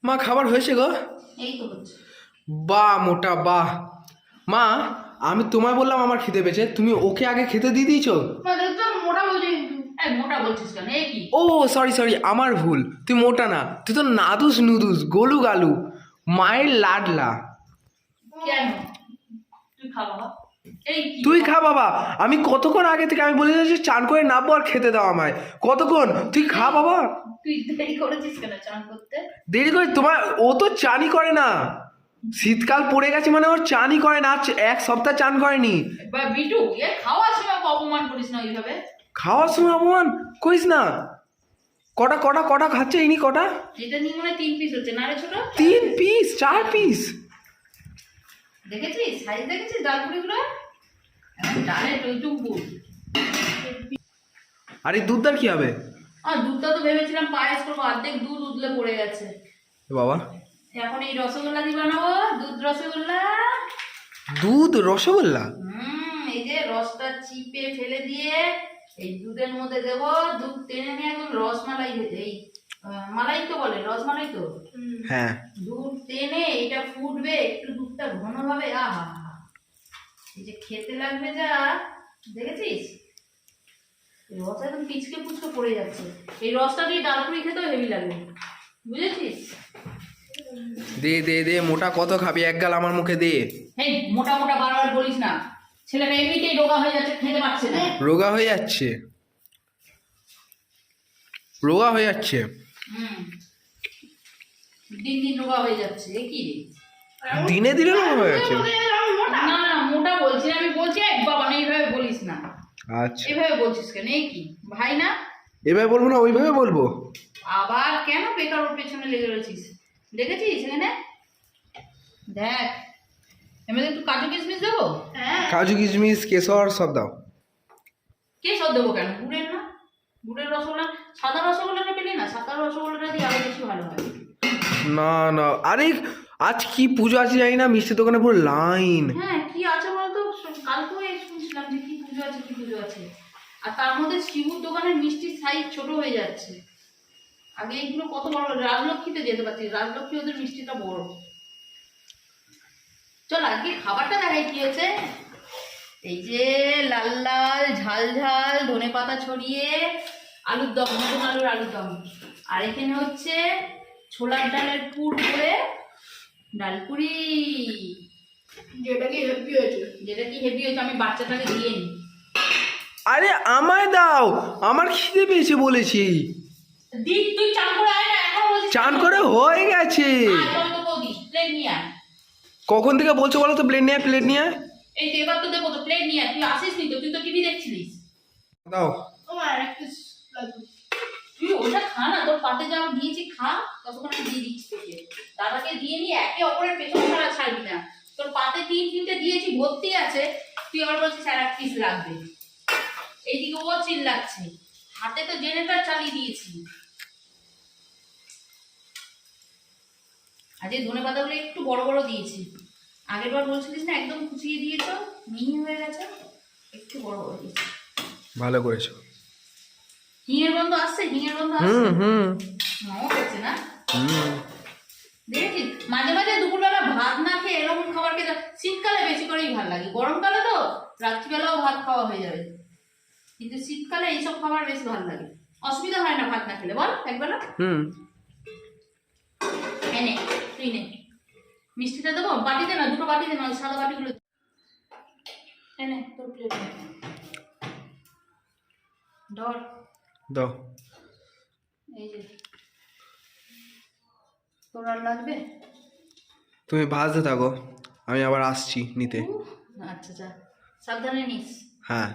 মা খাবার হয়েছে গো? এই তো হচ্ছে। বাহ মোটা বাহ। মা আমি তোমায় বললাম আমার খেতে পেয়েছে, তুমি ওকে আগে খেতে দিয়ে দিয়েছো। মোটা বলছি কিন্তু মোটা বলছিস কেন? এই কি? ও সরি সরি, আমার ভুল। তুই মোটা না, তুই তো নাদুস নুদুস গোলু গালু, মায়ের লাডলা। কেন তুই খা বাবা? এই কি? তুই খা বাবা। আমি কতক্ষণ আগে থেকে আমি বলে যাচ্ছি চান করে নামবো আর খেতে দাও আমায়। কতক্ষণ? তুই খা বাবা। তুই দেরি করেছিস কেন চান করতে? দেরি করে তোমার, ও তো চানই করে না। শীতকাল পড়ে গেছে মানে ওর চানই করে না, এক সপ্তাহ চান করেনি। বা বিটু খাওয়ার সময় অপমান করিস না ওইভাবে। খাওয়ার সময় অপমান করিস না। কটা কটা কটা খাচ্ছে ইনি কটা? এটা নিয়ে মনে হয় 3 পিস হচ্ছে না রে ছোট? 3 পিস 4 পিস। দেখেছিস সাইজ দেখেছিস ডালপুরিগুলো? ডালে টইটুকু। আর এই দুধটার কি হবে? আর দুধটা তো ভেবেছিলাম পায়েস করবো, অর্ধেক দুধ উতলে পড়ে গেছে। বাবা এখন এই রসগোল্লা দিয়ে বানাবো, দুধ রসগোল্লা। দুধ রসগোল্লা? এই যে রসটা চিপে ফেলে দিয়ে এই দুধের মধ্যে দেব, দুধ টেনে নিয়ে একদম রসমালাই হয়েছে। এই মালাই তো বলে, রসমালাই তো। হ্যাঁ। দুধ টেনে এটা ফুটবে, একটু দুধটা ঘন হবে, আহা এই যে খেতে লাগবে যা। দেখেছিস রস একদম পিচকে পুচকে পড়ে যাচ্ছে। এই রসটা দিয়ে ডালপুরি খেতেও হেভি লাগবে, বুঝেছিস? দে দে দে, মোটা কত খাবি, এক গাল আমার মুখে দে। হেই মোটা মোটা বারবার বলিস না, ছেলেটা এমনিতেই রোগা হয়ে যাচ্ছে, খেতে পারছে না। রোগা হয়ে যাচ্ছে, রোগা হয়ে যাচ্ছে। দিন দিন রোগা হয়ে যাচ্ছে। এ কি রে? দিনে দিনে রোগা হয়ে যাচ্ছে? না না মোটা বলছি না, আমি বলছি বাবা না এইভাবে বলিস না। আচ্ছা এইভাবে বলছিস কেন? এই কি ভাই না? এভাবে বলবো না ওইভাবে বলবো? আবার কেন বেকার ওর পেছনে লেগে রয়েছিস? দেখেছিস এখানে দেখ, এমনি একটু কাজু কিশমিশ দেবো। কাজু কিশমিশ কেশর সব দাও। কে সব দেবো কেন? গুড়ের না, গুড়ের রসগোল্লা। সাদা রসগোল্লাটা পেলি না, সাদা রসগোল্লাটা দিয়ে আরো বেশি ভালো হয়। না না, আরে আজ কি পুজো আছে জানি না, মিষ্টির দোকানে পুরো লাইন। হ্যাঁ কি আছে বলতো, কালকেও শুনছিলাম যে কি পুজো আছে কি পুজো আছে। আর তার মধ্যে শিবুর দোকানের মিষ্টির সাইজ ছোট হয়ে যাচ্ছে। আগে এইগুলো কত বড়, রাজলক্ষ্মীতে যেতে পারছি, রাজলক্ষ্মী ওদের মিষ্টিটা বড়। চল আজকে খাবারটা দেখাই কি হয়েছে। এই যে লাল লাল ঝাল ঝাল ধনে পাতা ছড়িয়ে আলুর দম, নতুন আলুর আলুর দম। আর এখানে হচ্ছে ছোলার ডালের পুর করে ডালপুরি, যেটা কি হেভি হয়েছে। আমি বাচ্চাটাকে দিয়ে নি। আরে আমায় দাও, আমার খিদে পেয়েছে বলেছি। দিক তুই চান করে আয় না, এখন বলছিস চান করে হয়ে গেছে। প্লেট নিয়ে আয়। কখন থেকে বলছো বলো তো, প্লেট নিয়ে প্লেট নিয়ে। এই তো এবার তো দেবো তো, প্লেট নিয়ে আয়। তুই আসিস নি তো, তুই তো টিভি দেখছিলিস। দাও। তুই ওটা খা না, তোর পাতে যা দিয়েছি খা, ততক্ষণ আমি দিয়ে দিচ্ছি তোকে। দাদাকে দিয়ে নিয়ে একে অপরের পেছন ছাড়া ছাড়বি না। তোর পাতে 3-3টে দিয়েছি, ভর্তি আছে, তুই আবার বলছিস আর 1 পিস লাগবে। এইদিকে ও চিল্লাচ্ছে, হাতে তো জেনারেটর চালিয়ে দিয়েছি। আজ এই ধনে পাতাগুলো একটু বড় বড় দিয়েছি। আগের বার বলছিলিস না একদম কুচিয়ে দিয়েছ, মিহি হয়ে গেছে, একটু বড় বড় দিয়েছি। ভালো করেছো। হিঙের গন্ধ আসছে, হিঙের গন্ধ আসছে। নাও হচ্ছে না? দেখেছিস মাঝে মাঝে দুপুরবেলা ভাত না খেয়ে এরকম খাবার খেতে, শীতকালে বেশি করেই ভালো লাগে। গরমকালে তো রাত্রিবেলাও ভাত খাওয়া হয়ে যাবে, কিন্তু শীতকালে এইসব খাবার বেশ ভালো লাগে। অসুবিধা হয় না ভাত না খেলে, বল একবেলা। এনে তুই নে মিষ্টিটা দেবো, বাটিতে না, দুটো বাটিতে না, সাদা বাটিগুলো এনে তোর প্লেট ধর দাও। এই যে তোর আর লাগবে? তুমি ভাজতে থাকো, আমি আবার আসছি নিতে। আচ্ছা আচ্ছা সাবধানে নিস। হ্যাঁ।